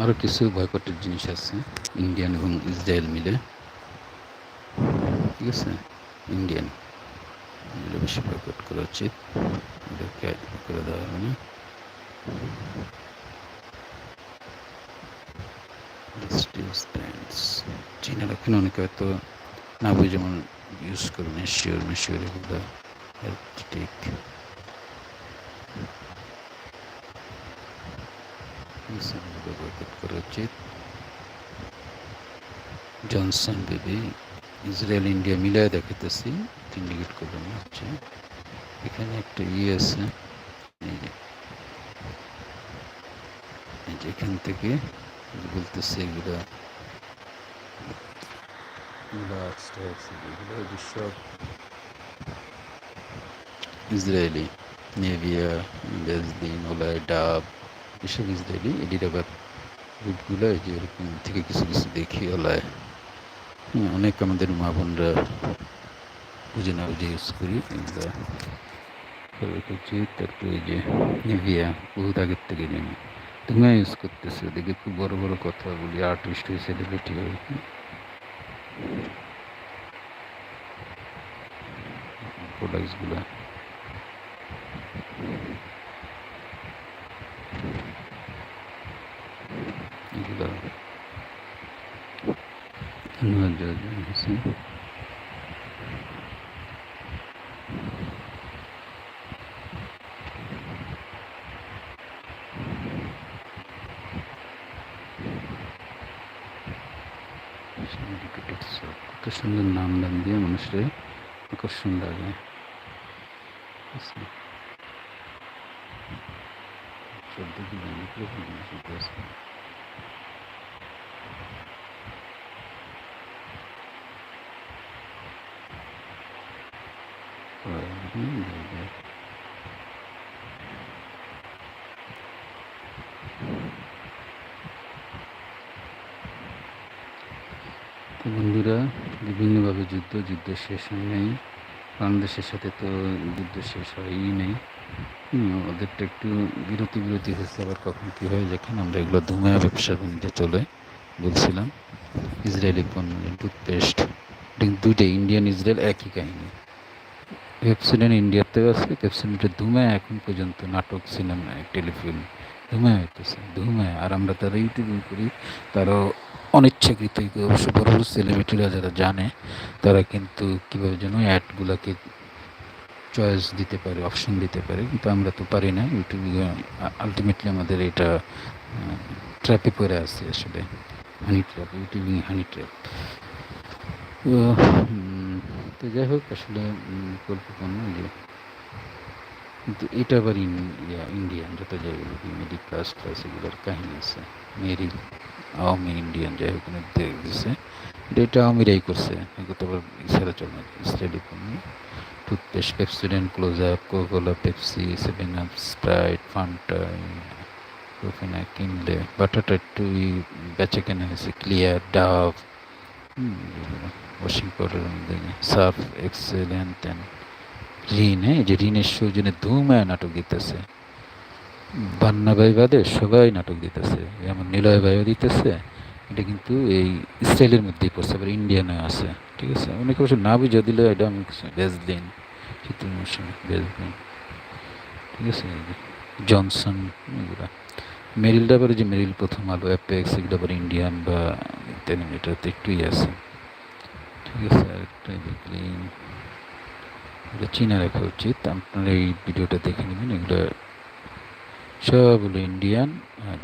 আরও কিছু বয়কটের জিনিস আছে ইন্ডিয়ান এবং ইসরায়েল মিলে, ঠিক আছে। ইন্ডিয়ান এগুলো বেশি বয়কট করা উচিত, এটাকে করে দেওয়া হবে না। চীনের এখন অনেকে হয়তো না বুঝে যেমন ইউজ করে মেশিওর এগুলো ঠিক বয়কট করা উচিত। জনসন বেবি ইসরায়েল ইন্ডিয়া মিলায় দেখাতেছি, ইন্ডিকেট করলাম হচ্ছে এখানে একটা আছে, এখান থেকে বলতেছে এগুলো সব ইসরায়েলি নেভিয়া, বেজদিন, ওলায়, ডাব এসব ইসরায়েলি। এটির আবার রুটগুলো এই যে এরকম থেকে কিছু কিছু দেখি ওলায়, অনেক আমাদের মা বোনরা বুঝে না বুঝে ইউজ করি এগুলো উচিত। তারপরে এই যে নেভিয়া বহুত আগের থেকে জানি তুমি ইউজ করতেছে, দেখে খুব বড় বড় কথা বলি, আর্টিস্ট হয়ে সেলিব্রিটি হয়ে প্রোডাক্টসগুলো। এগুলো কত সুন্দর নাম দাম দিয়ে মানুষের আকর্ষণ লাগে। বন্ধুরা, বিভিন্নভাবে যুদ্ধ শেষ হয় নেই, বাংলাদেশের সাথে তো যুদ্ধ শেষ হয়ই নেই, ওদেরটা একটু বিরতি হয়েছে, আবার কখন কী হয় দেখেন। আমরা এগুলো ধুমায়া ব্যবসা বাণিজ্যে চলে বলছিলাম। ইসরায়েলি পণ্য টুথপেস্ট, দুইটা ইন্ডিয়ান ইসরায়েল একই কাহিনী। পেপসোডেন্ট ইন্ডিয়াতেও আছে, পেপসোডেন্টের ধুমায়া এখন পর্যন্ত নাটক, সিনেমা, টেলিফিল্ম ধুমায়া হইতেছে, ধুমায়া। আর আমরা তারা ইউটিউবিং করি, তারাও অনিচ্ছাকৃত অবশ্য বড় বড় সেলিব্রিটিরা যারা জানে তারা কিন্তু কীভাবে যেন অ্যাডগুলোকে চয়েস দিতে পারে, অপশন দিতে পারে, কিন্তু আমরা তো পারি না। ইউটিউবে আলটিমেটলি আমাদের এটা ট্র্যাপে পড়ে আছে আসলে, হানি ট্র্যাপ, ইউটিউবিং হানি ট্র্যাপ। তো যাই হোক, আসলে পণ্য যে, কিন্তু এটা আবার ইন্ডিয়ান যত যাই বলি, মিডিল ক্লাস এগুলোর কাহিনী আছে। মেরি আওয়ামী ইন্ডিয়ান যাই হোক দিয়েছে, এটা আওয়ামীরাই করছে, এগুলো তো আবার ইসারা চলে ইসরায়েলি পণ্য। Toothpaste, Pepsodent, Closeup, Coca Cola, Pepsi, 7 Up, Sprite, Fanta, কোফিনা কিনলে, বাটাটা একটু বেচে কেনা হয়েছে, ক্লিয়ার, ডাভ, ওয়াশিং পাউডারের মধ্যে সার্ফ এক্সেল, হ্যান ত্যান, ঋণ, এই যে ঋণের সৌজনে ধুমায় নাটক দিতেছে, বান্না ভাই বাদে সবাই নাটক দিতেছে, যেমন নিলয় ভাইও দিতেছে। এটা কিন্তু এই ইসরায়েলের মধ্যেই পড়ছে, আবার ইন্ডিয়ানে আছে, ঠিক আছে। অনেকে অবশ্য না বুঝে দিলে এটা আমি বেচদিন, শীতের মৌসুমে বেচদিন, ঠিক আছে। জনসন এগুলা, মেরিলটা আবার যে মেরিল, প্রথম আলো, অ্যাপেক্স, এগুলো আবার ইন্ডিয়ান বা এটাতে একটুই আছে, ঠিক আছে। আরেকটা দেখলেন, এটা চিনা রাখা উচিত, আপনারা এই ভিডিওটা দেখে নেবেন। এগুলো সবগুলো ইন্ডিয়ান। আর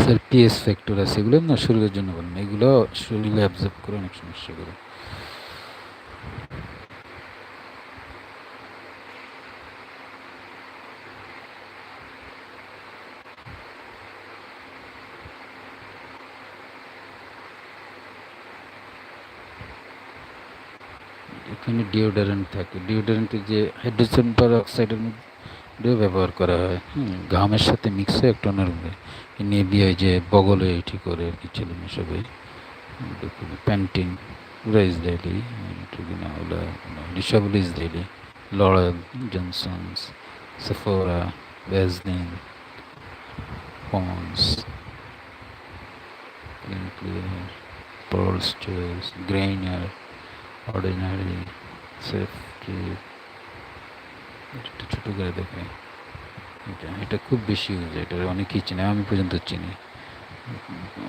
স্যার পিএস ফ্যাক্টর আছে, এগুলো না শরীরের জন্য বলেন, এগুলো শরীরে অ্যাবজর্ব করে অনেক সমস্যা করে। এখানে ডিওডারেন্ট থাকে, ডিওডারেন্টের যে হাইড্রোজেন পারঅক্সাইডের মধ্যেও ব্যবহার করা হয়, ঘামের সাথে মিক্স হয়ে একটা অন্যরকম নেভিয়া যে বগলে এটি করে আর কি ছেলে মেয়ে সবাই, প্যান্টিন, পুরা ইসরায়েলি, কিনা হলো সবগুলো ইসরায়েলি। L'Oreal, Johnson's, Sephora, Vaseline, Pond's, clean clear, Pearl's Choice, Grainer, Ordinary, Safety, এটা ছোটো করে দেখে। এটা খুব বেশি ইউজ, এটা অনেকেই চিনে, আমি পর্যন্ত চিনি।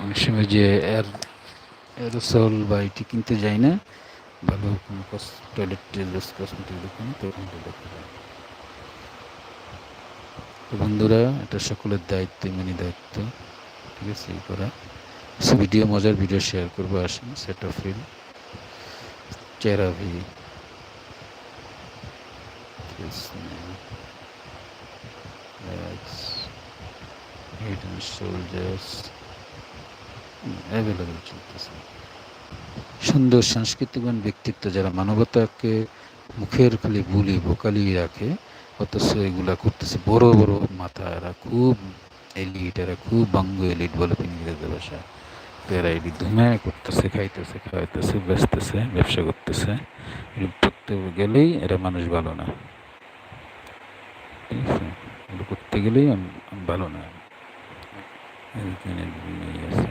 অনেক সময় যে এরোসল বা এটি কিনতে যাই না ভালো কোনো টয়লেট কসমেটিক দোকানে, তখন এটা দেখা যায়। তো বন্ধুরা, এটা সকলের দায়িত্ব, মানে দায়িত্ব, ঠিক আছে, এই করা। ভিডিও, মজার ভিডিও শেয়ার করবো, আসেন। সেটাফিল, চেরাভি, হিডেন সোলজার্স অ্যাভেলেবল চলতেছে। সুন্দর সাংস্কৃতিকবান ব্যক্তিত্ব, যারা মানবতাকে মুখের খালি বুলি ভোকালি রাখে, অথচ এগুলা করতেছে বড় বড় মাথা, এরা খুব এলিট, এরা খুব বাঙ্গ এলিট বলে ইংরেজি ভাষা। এরা এলিট ধুমায় করতেছে, খাইতেছে, খাওয়াইতেছে, বেচতেছে, ব্যবসা করতেছে। করতে গেলেই এরা মানুষ ভালো না, ঠিক আছে, এগুলো করতে গেলেই ভালো না। আছে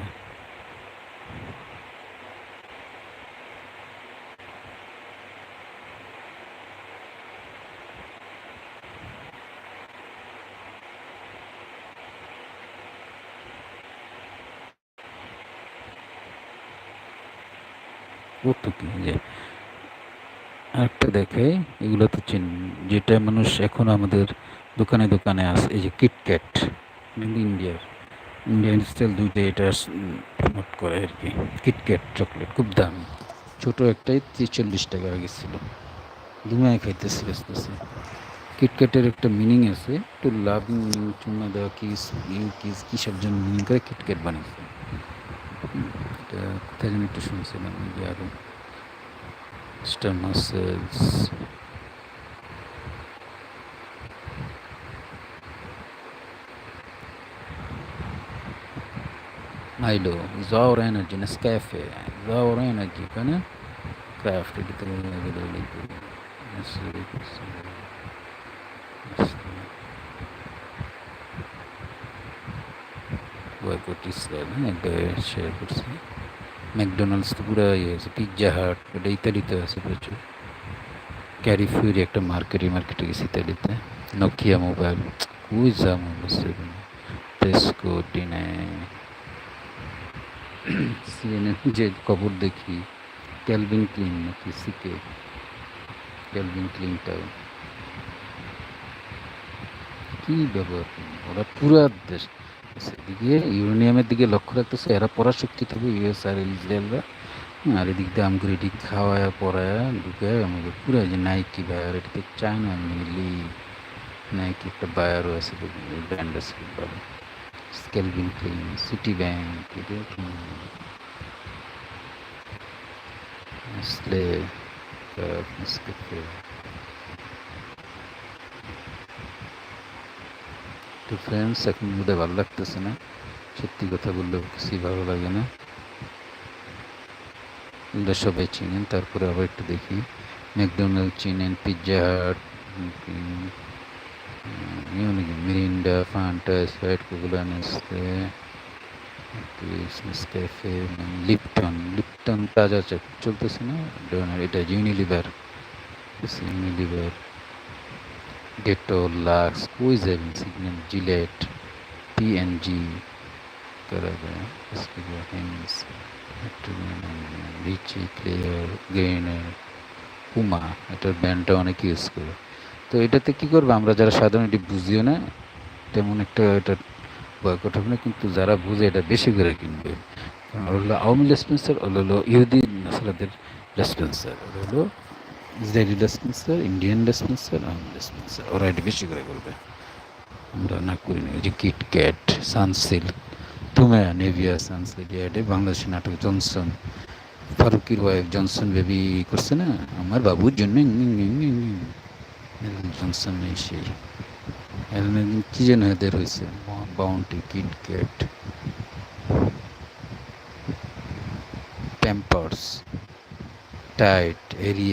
কত কি যে আরেকটা দেখে, এগুলো তো চিন, যেটা মানুষ এখন আমাদের দোকানে দোকানে আছে, এই যে কিটক্যাট, ইন্ডিয়ান স্টাইল দুইটা, এটা প্রমোট করে আর কি। কিটক্যাট চকলেট খুব দামি, ছোটো একটাই 43 টাকা গেছিলো, দুমায় খাইতেছে, বেচতেছে। কিটক্যাটের একটা মিনিং আছে, একটু লাভিং চুনা দেওয়া, কিস ইউ কিস কী সব জন্য মিনিং করে কিটক্যাট বানিয়েছে। এটা কোথায় যেন একটু শুনছিলাম, যে আরও star muscles, Milo, Zour Energy, Nescafe, Zour Energy kan craft itu available. Boycott Israel, হ্যাঁ, একটা শেয়ার করছি। ম্যাকডোনাল্ডস তো পুরো ইয়ে আছে, পিৎজা হাট, এটা ইতালিতে আছে প্রচুর। ক্যারি ফিউরি একটা মার্কেটে গেছি ইতালিতে। নোকিয়া মোবাইল, ওই যা মোবাইল, টেস্কো, টিনে, সিএনএন যে খবর দেখি, ক্যালভিন ক্লিন নাকি সিকে, ক্যালভিন ক্লিনটাও কী ব্যবহার, ওরা পুরা দেশ সেদিকে ইউরেনিয়ামের দিকে লক্ষ্য রাখতেছে, এরা পরাশক্তি থাকবে ইউএস আর ইসরায়েলরা। আর এদিক দিয়ে আমগুলো এদিক খাওয়ায় পড়ায় ঢুকে আমাকে পুরো, যে নাইকি বায়ার, এটাকে চায়না মিলি, নাইকি একটা বায়ারও আছে, ব্র্যান্ড আছে ভালো, Calvin Klein, Citi bank, Nestle, Nescafe. তো ফ্রেন্ডস, এখন বোধহয় ভালো লাগতেছে না, সত্যি কথা বললে কিছুই ভালো লাগে না। এগুলো সবাই চিনেন, তারপরে আবার একটু দেখি, ম্যাকডোনাল্ড চিনেন, Pizza Hut, Mirinda, Fanta, Sprite, Coca, Nestle, Nescafe, Lipton Taaza চলতেছে না, এটা ইউনিলিভার, ডেটল, লাক্স, কই যাবেন, সিগন্যাল, জিলেট, পিএনজি, হেন্স, রিচি, ক্লিয়ার, গ্রেনার, পুমা, এটার ব্র্যান্ডটা অনেকে ইউজ করে। তো এটাতে কী করবো, আমরা যারা সাধারণ এটি বুঝিও না, তেমন একটা এটা বয়কট হবে না, কিন্তু যারা বুঝে এটা বেশি করে কিনবে। ওর হলো আওয়ামী লেসপেন্সার, ওর হলো ইহুদি নাসারাদের লেসপেন্সার, ওর হলো ইসরায়েলি লেসপেন্সার, ইন্ডিয়ান লেসপেন্সার, আওয়ামী লেসপেন্সার, ওরা এটা বেশি করে করবে, আমরা না করি না। ওই যে কিটক্যাট, সানসিল্ক, তুমা, নেভিয়া, সানসিল্ক, এটা বাংলাদেশের নাটক জনসন, ফারুকির ওয়াইফ জনসন বেবি করছে না, আমার বাবুর জন্য জনসন নেই, সেই কী যেন এদের হয়েছে, bounty, KitKat, Pampers, tight area